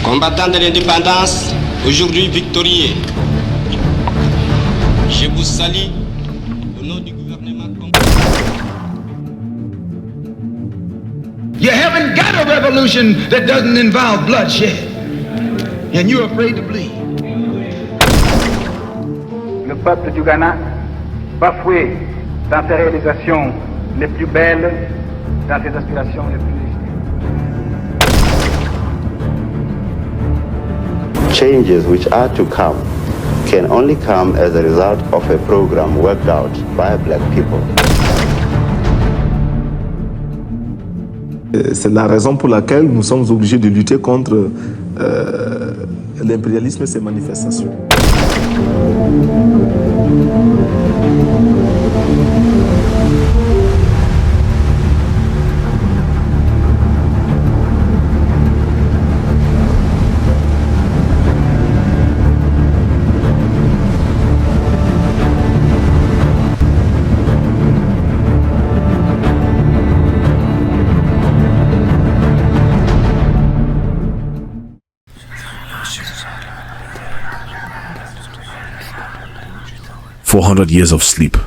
Combattants de l'indépendance, aujourd'hui victorieux, je vous salue au nom du gouvernement. You haven't got a revolution that doesn't involve bloodshed, and you're afraid to bleed. Le peuple du Ghana, bafoué dans ses réalisations les plus belles, dans ses aspirations les plus légitimes. Changes which are to come can only come as a result of a program worked out by black people. C'est la raison pour laquelle nous sommes obligés de lutter contre l'impérialisme et ses manifestations. "400 years of sleep,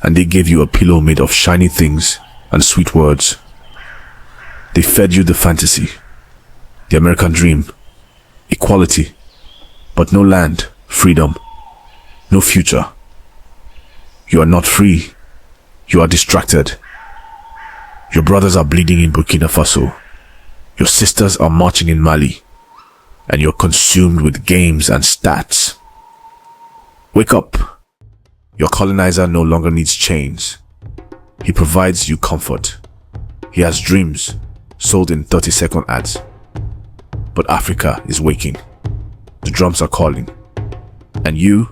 and they gave you a pillow made of shiny things and sweet words. They fed you the fantasy, the American dream, equality, but no land, freedom, no future. You are not free. You are distracted. Your brothers are bleeding in Burkina Faso. Your sisters are marching in Mali, and you're consumed with games and stats. Wake up. Your colonizer no longer needs chains. He provides you comfort. He has dreams sold in 30-second ads. But Africa is waking. The drums are calling. And you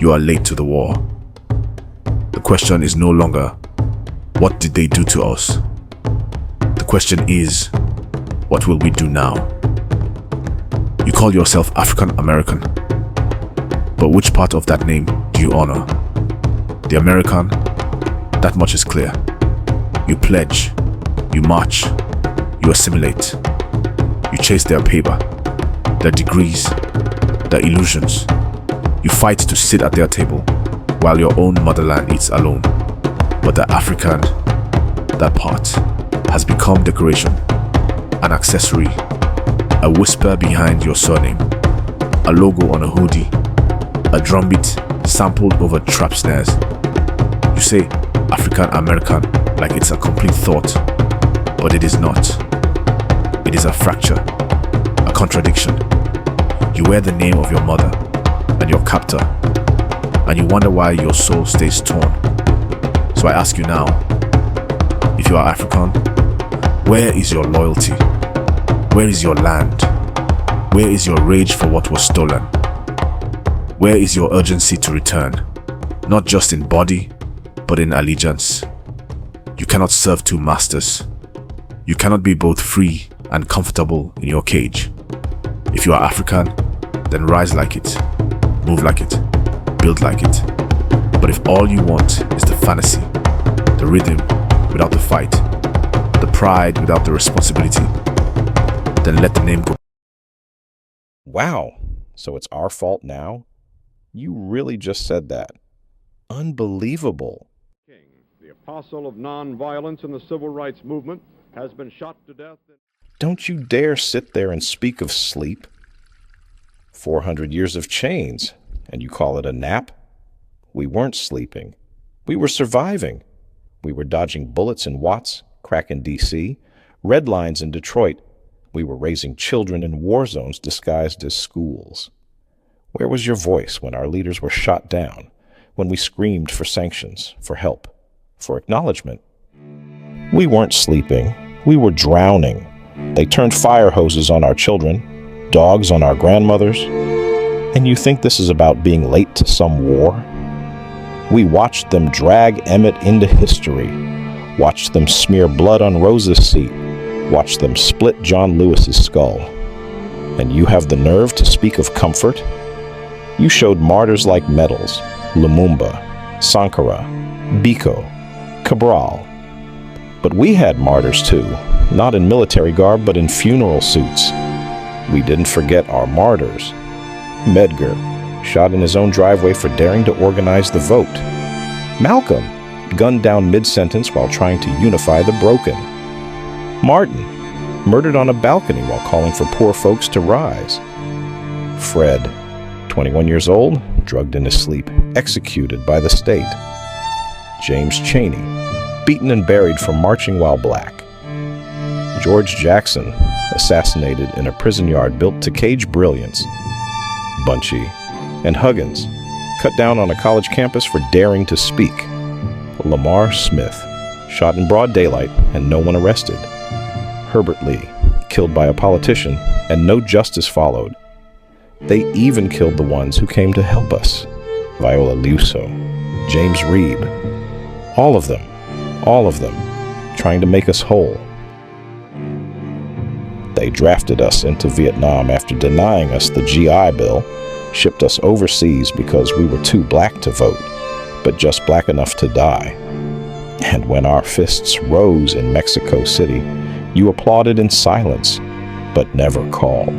are late to the war. The question is no longer, what did they do to us? The question is, what will we do now? You call yourself African American. But which part of that name do you honor? The American? That much is clear. You pledge, you march, you assimilate. You chase their paper, their degrees, their illusions. You fight to sit at their table while your own motherland eats alone. But the African, that part, has become decoration, an accessory, a whisper behind your surname, a logo on a hoodie, a drumbeat sampled over trap snares. You say African American like it's a complete thought, but it is not. It is a fracture, a contradiction. You wear the name of your mother and your captor, and you wonder why your soul stays torn. So I ask you now, if you are African, where is your loyalty? Where is your land? Where is your rage for what was stolen? Where is your urgency to return? Not just in body, but in allegiance. You cannot serve two masters. You cannot be both free and comfortable in your cage. If you are African, then rise like it, move like it, build like it. But if all you want is the fantasy, the rhythm without the fight, the pride without the responsibility, then let the name go. Wow, so it's our fault now? You really just said that. Unbelievable. King, the apostle of nonviolence in the civil rights movement, has been shot to death. Don't you dare sit there and speak of sleep. 400 years of chains, and you call it a nap? We weren't sleeping. We were surviving. We were dodging bullets in Watts, crack in D.C., red lines in Detroit. We were raising children in war zones disguised as schools. Where was your voice when our leaders were shot down, when we screamed for sanctions, for help, for acknowledgement? We weren't sleeping. We were drowning. They turned fire hoses on our children, dogs on our grandmothers. And you think this is about being late to some war? We watched them drag Emmett into history, watched them smear blood on Rose's seat, watched them split John Lewis's skull. And you have the nerve to speak of comfort? You showed martyrs like Medals, Lumumba, Sankara, Biko, Cabral. But we had martyrs too, not in military garb, but in funeral suits. We didn't forget our martyrs. Medgar, shot in his own driveway for daring to organize the vote. Malcolm, gunned down mid-sentence while trying to unify the broken. Martin, murdered on a balcony while calling for poor folks to rise. Fred, 21 years old, drugged in his sleep, executed by the state. James Chaney, beaten and buried for marching while black. George Jackson, assassinated in a prison yard built to cage brilliance. Bunchy and Huggins, cut down on a college campus for daring to speak. Lamar Smith, shot in broad daylight and no one arrested. Herbert Lee, killed by a politician and no justice followed. They even killed the ones who came to help us. Viola Liuso, James Reeb, all of them, trying to make us whole. They drafted us into Vietnam after denying us the GI Bill, shipped us overseas because we were too black to vote, but just black enough to die. And when our fists rose in Mexico City, you applauded in silence, but never called.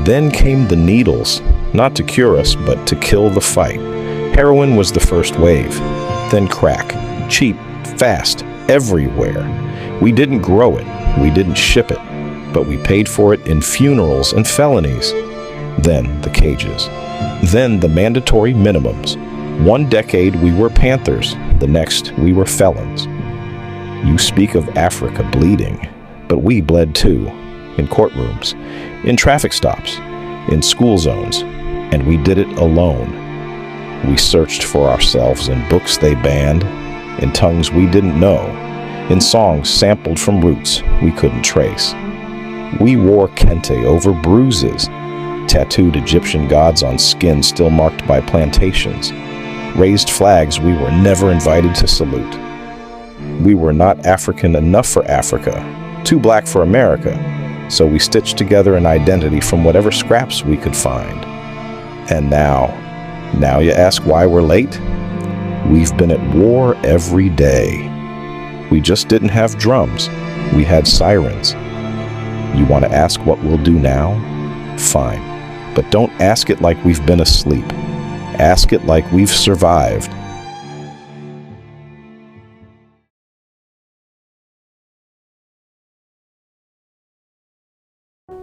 Then came the needles, not to cure us, but to kill the fight. Heroin was the first wave, then crack, cheap, fast, everywhere. We didn't grow it, we didn't ship it, but we paid for it in funerals and felonies. Then the cages. Then the mandatory minimums. One decade we were Panthers, the next we were felons. You speak of Africa bleeding, but we bled too, in courtrooms, in traffic stops, in school zones, and we did it alone. We searched for ourselves in books they banned, in tongues we didn't know, in songs sampled from roots we couldn't trace. We wore kente over bruises, tattooed Egyptian gods on skin still marked by plantations, raised flags we were never invited to salute. We were not African enough for Africa, too black for America, so we stitched together an identity from whatever scraps we could find. And now you ask why we're late? We've been at war every day. We just didn't have drums, we had sirens. You want to ask what we'll do now? Fine, but don't ask it like we've been asleep. Ask it like we've survived.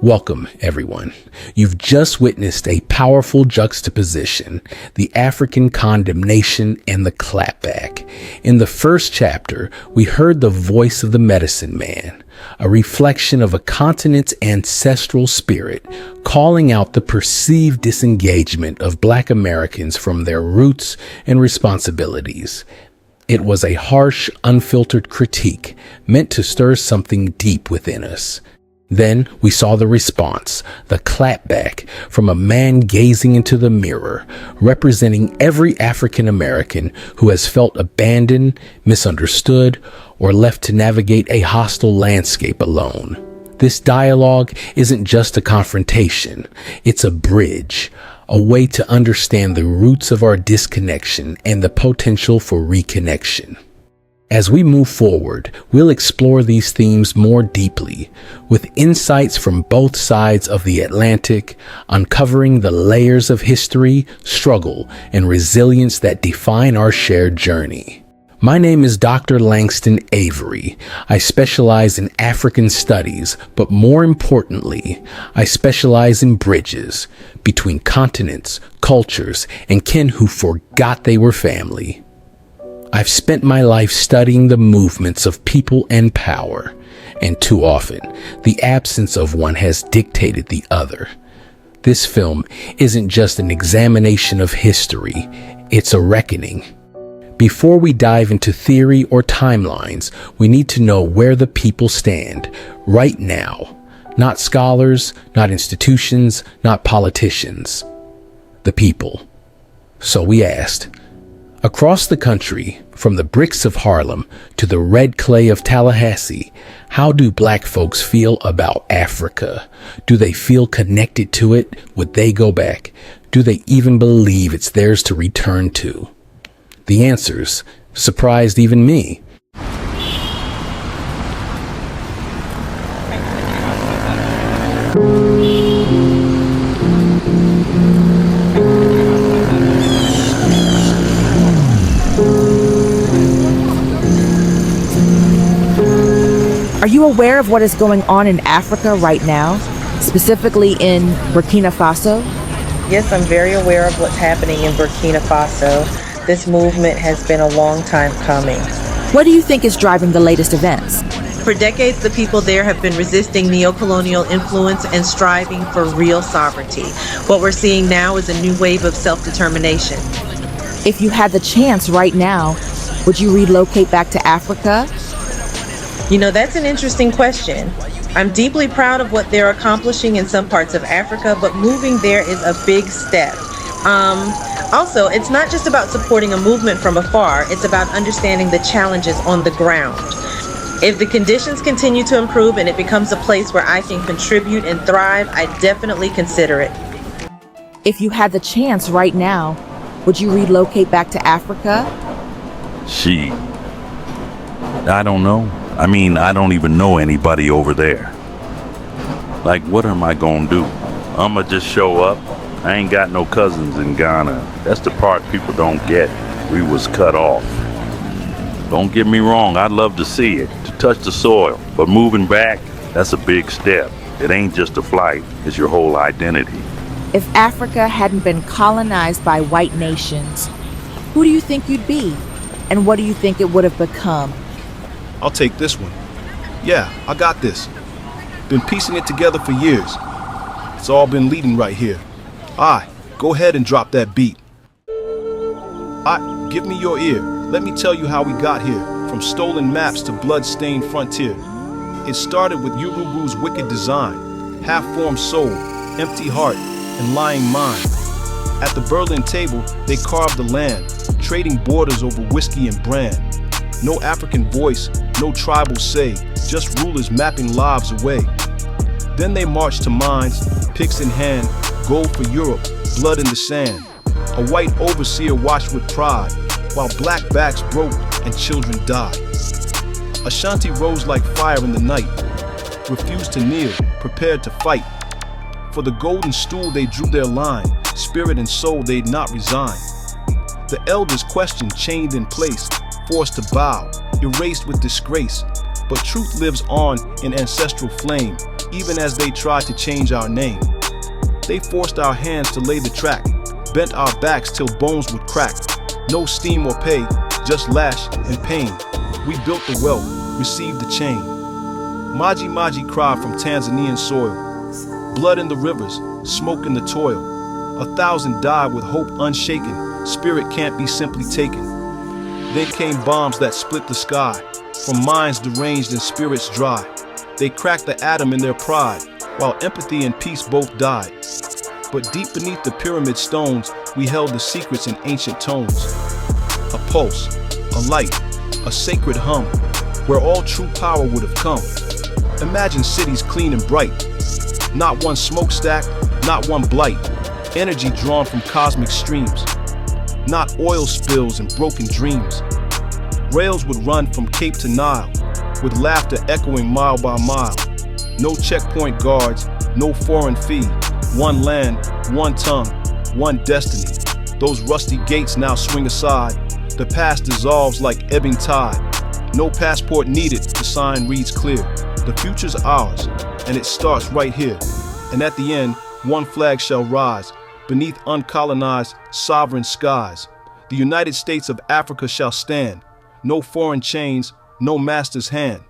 Welcome, everyone. You've just witnessed a powerful juxtaposition, the African condemnation and the clapback. In the first chapter, we heard the voice of the medicine man, a reflection of a continent's ancestral spirit, calling out the perceived disengagement of Black Americans from their roots and responsibilities. It was a harsh, unfiltered critique meant to stir something deep within us. Then we saw the response, the clapback, from a man gazing into the mirror, representing every African American who has felt abandoned, misunderstood, or left to navigate a hostile landscape alone. This dialogue isn't just a confrontation, it's a bridge, a way to understand the roots of our disconnection and the potential for reconnection. As we move forward, we'll explore these themes more deeply, with insights from both sides of the Atlantic, uncovering the layers of history, struggle, and resilience that define our shared journey. My name is Dr. Langston Avery. I specialize in African studies, but more importantly, I specialize in bridges between continents, cultures, and kin who forgot they were family. I've spent my life studying the movements of people and power, and too often, the absence of one has dictated the other. This film isn't just an examination of history, it's a reckoning. Before we dive into theory or timelines, we need to know where the people stand right now. Not scholars, not institutions, not politicians. The people. So we asked, across the country, from the bricks of Harlem to the red clay of Tallahassee, how do Black folks feel about Africa? Do they feel connected to it? Would they go back? Do they even believe it's theirs to return to? The answers surprised even me. Are you aware of what is going on in Africa right now, specifically in Burkina Faso? Yes, I'm very aware of what's happening in Burkina Faso. This movement has been a long time coming. What do you think is driving the latest events? For decades, the people there have been resisting neo-colonial influence and striving for real sovereignty. What we're seeing now is a new wave of self-determination. If you had the chance right now, would you relocate back to Africa? You know, that's an interesting question. I'm deeply proud of what they're accomplishing in some parts of Africa, but moving there is a big step. Also, it's not just about supporting a movement from afar, it's about understanding the challenges on the ground. If the conditions continue to improve and it becomes a place where I can contribute and thrive, I definitely consider it. If you had the chance right now, would you relocate back to Africa? I don't know. I mean, I don't even know anybody over there. Like, what am I gonna do? I'ma just show up? I ain't got no cousins in Ghana. That's the part people don't get. We was cut off. Don't get me wrong, I'd love to see it, to touch the soil. But moving back, that's a big step. It ain't just a flight, it's your whole identity. If Africa hadn't been colonized by white nations, who do you think you'd be? And what do you think it would have become? I'll take this one. Yeah, I got this. Been piecing it together for years. It's all been leading right here. Go ahead and drop that beat. Give me your ear. Let me tell you how we got here. From stolen maps to blood-stained frontier. It started with Urugu's wicked design. Half-formed soul, empty heart, and lying mind. At the Berlin table, they carved the land, trading borders over whiskey and brand. No African voice, no tribal say, just rulers mapping lives away. Then they marched to mines, picks in hand, gold for Europe, blood in the sand. A white overseer watched with pride, while black backs broke and children died. Ashanti rose like fire in the night, refused to kneel, prepared to fight. For the golden stool they drew their line, spirit and soul they'd not resign. The elders questioned, chained in place, forced to bow, erased with disgrace. But truth lives on in ancestral flame, even as they tried to change our name. They forced our hands to lay the track, bent our backs till bones would crack. No steam or pay, just lash and pain. We built the wealth, received the chain. Maji Maji cried from Tanzanian soil. Blood in the rivers, smoke in the toil. 1,000 died with hope unshaken, spirit can't be simply taken. Then came bombs that split the sky, from minds deranged and spirits dry. They cracked the atom in their pride, while empathy and peace both died. But deep beneath the pyramid stones, we held the secrets in ancient tones. A pulse, a light, a sacred hum, where all true power would have come. Imagine cities clean and bright, not one smokestack, not one blight. Energy drawn from cosmic streams, not oil spills and broken dreams. Rails would run from Cape to Nile, with laughter echoing mile by mile. No checkpoint guards, no foreign fee. One land, one tongue, one destiny. Those rusty gates now swing aside. The past dissolves like ebbing tide. No passport needed, the sign reads clear. The future's ours, and it starts right here. And at the end, one flag shall rise, beneath uncolonized, sovereign skies. The United States of Africa shall stand. No foreign chains, no master's hand.